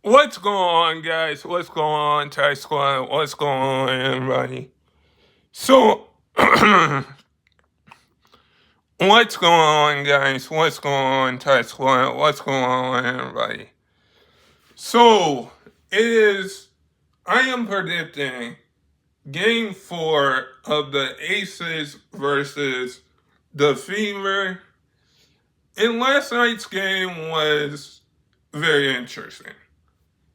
What's going on, guys? What's going on, Thai Squad? What's going on, everybody? So, what's going on, guys? What's going on, Thai Squad? What's going on, everybody? So, I am predicting game 4 of the Aces versus the Fever. And last night's game was very interesting.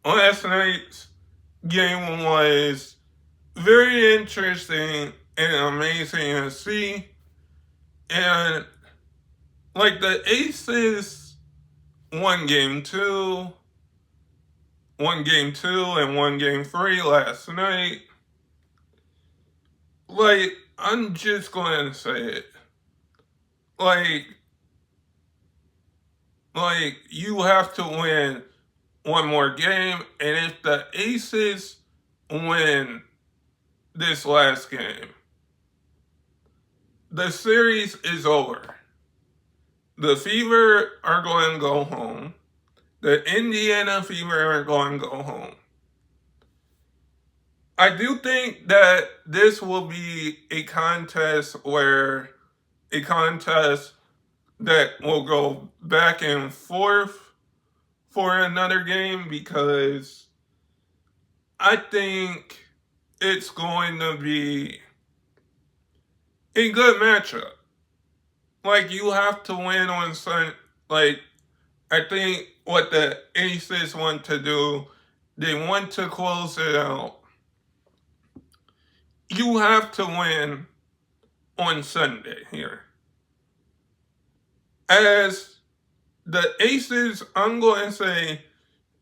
Last night's game was very interesting and amazing to see. And like the Aces won game two and won game 3 last night. Like, I'm just going to say it. Like you have to win one more game, and if the Aces win this last game, the series is over. The Fever are going to go home. The Indiana Fever are going to go home. I do think that this will be a contest that will go back and forth for another game, because I think it's going to be a good matchup. Like, you have to win on Sunday. Like, I think what the Aces want to do, they want to close it out. You have to win on Sunday here. As the Aces, I'm going to say,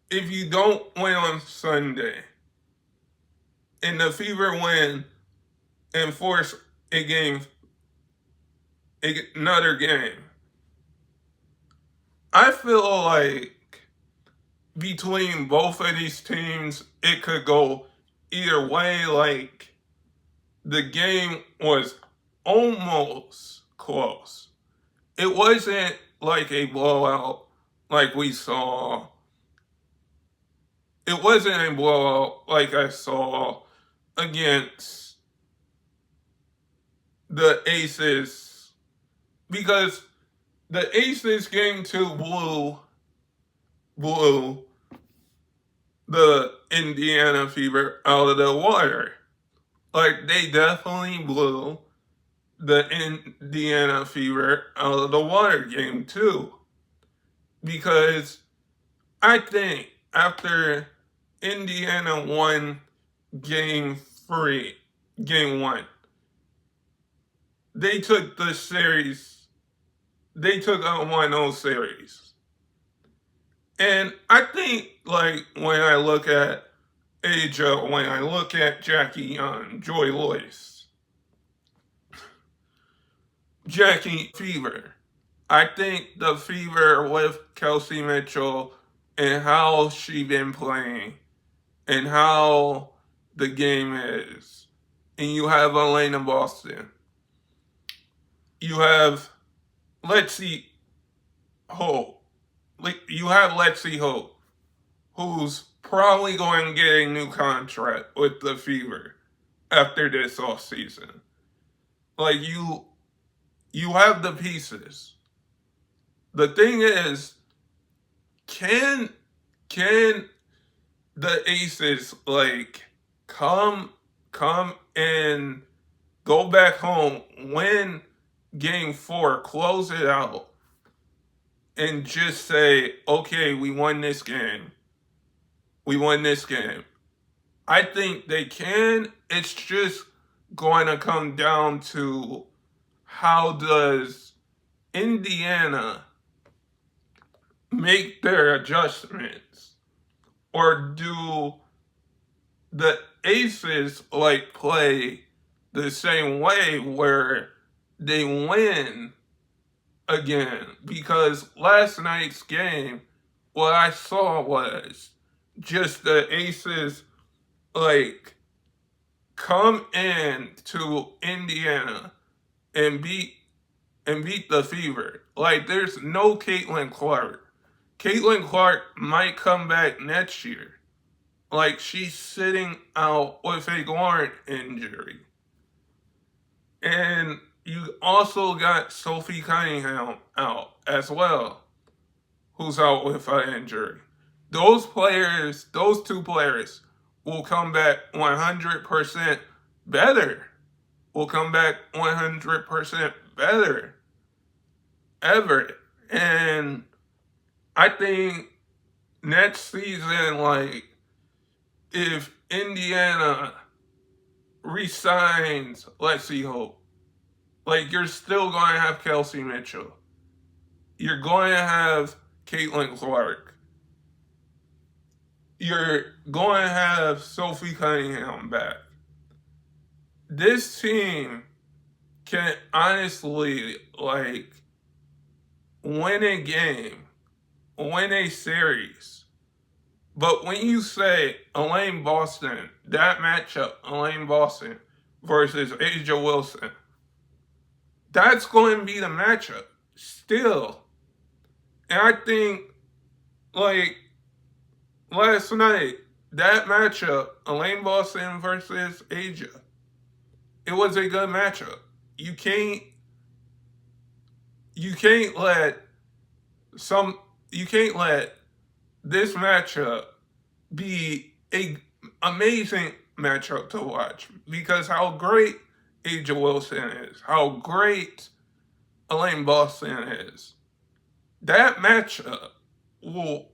if you don't win on Sunday and the Fever win and force another game, I feel like between both of these teams, it could go either way. Like, the game was almost close. It wasn't like a blowout like we saw. It wasn't a blowout like I saw against the Aces, because the Aces game 2 blew the Indiana Fever out of the water. Like, they definitely blew the Indiana Fever out of the water game 2. Because I think after Indiana won game 1, they took the series, they took a 1-0 series. And I think, like, when I look at Aja, when I look at Jackie Young, Joy Loyce, Jackie Fever, I think the Fever with Kelsey Mitchell and how she been playing and how the game is. And you have Elena Boston. You have Lexi Hope. You have Lexi Hope, who's probably going to get a new contract with the Fever after this offseason. Like, you have the pieces. The thing is, can the Aces, like, come and go back home, win game 4, close it out, and just say, okay, we won this game. We won this game. I think they can. It's just going to come down to, how does Indiana make their adjustments? Or do the Aces, like, play the same way where they win again? Because last night's game, what I saw was just the Aces, like, come in to Indiana and beat the Fever. Like, there's no Caitlin Clark. Caitlin Clark might come back next year. Like, she's sitting out with a groin injury. And you also got Sophie Cunningham out as well, who's out with an injury. Those two players, will come back 100% better. Will come back 100% better. Ever. And I think next season, like, if Indiana resigns Lexie Hope, like, you're still going to have Kelsey Mitchell. You're going to have Caitlin Clark. You're going to have Sophie Cunningham back. This team can honestly, like, win a game, win a series. But when you say Elaine Boston, that matchup, Elaine Boston versus A'ja Wilson, that's going to be the matchup still. And I think, like, last night, that matchup, Elaine Boston versus A'ja, it was a good matchup. You can't let this matchup be a amazing matchup to watch, because how great A'ja Wilson is, how great Elaine Boston is. That matchup will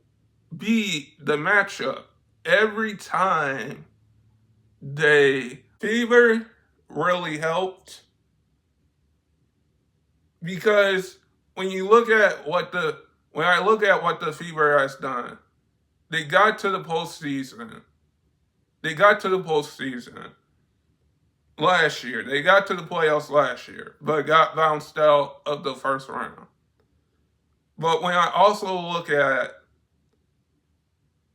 be the matchup every time. Fever really helped, because when I look at what the Fever has done, they got to the postseason. They got to the postseason last year. They got to the playoffs last year, but got bounced out of the first round. But when I also look at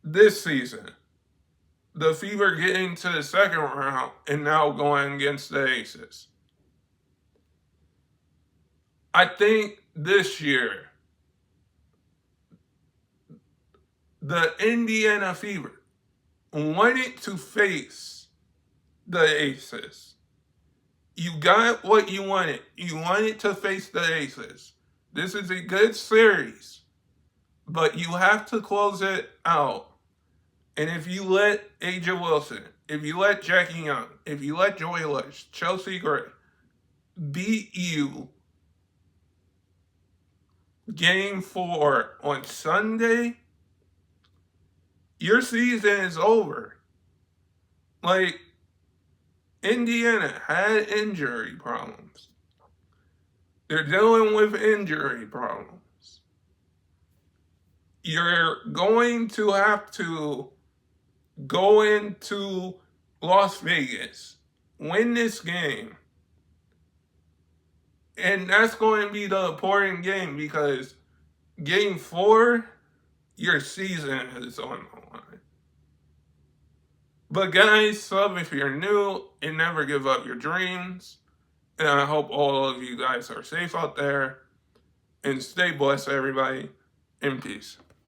this season, the Fever getting to the second round and now going against the Aces, I think this year, the Indiana Fever wanted to face the Aces. You got what you wanted. You wanted to face the Aces. This is a good series, but you have to close it out. And if you let A'ja Wilson, if you let Jackie Young, if you let Joy Lush, Chelsea Gray beat you Game 4 on Sunday, your season is over. Like, Indiana had injury problems. They're dealing with injury problems. You're going to have to go into Las Vegas, win this game. And that's going to be the important game, because Game 4, your season is on the line. But guys, sub if you're new, and never give up your dreams. And I hope all of you guys are safe out there. And stay blessed, everybody. And peace.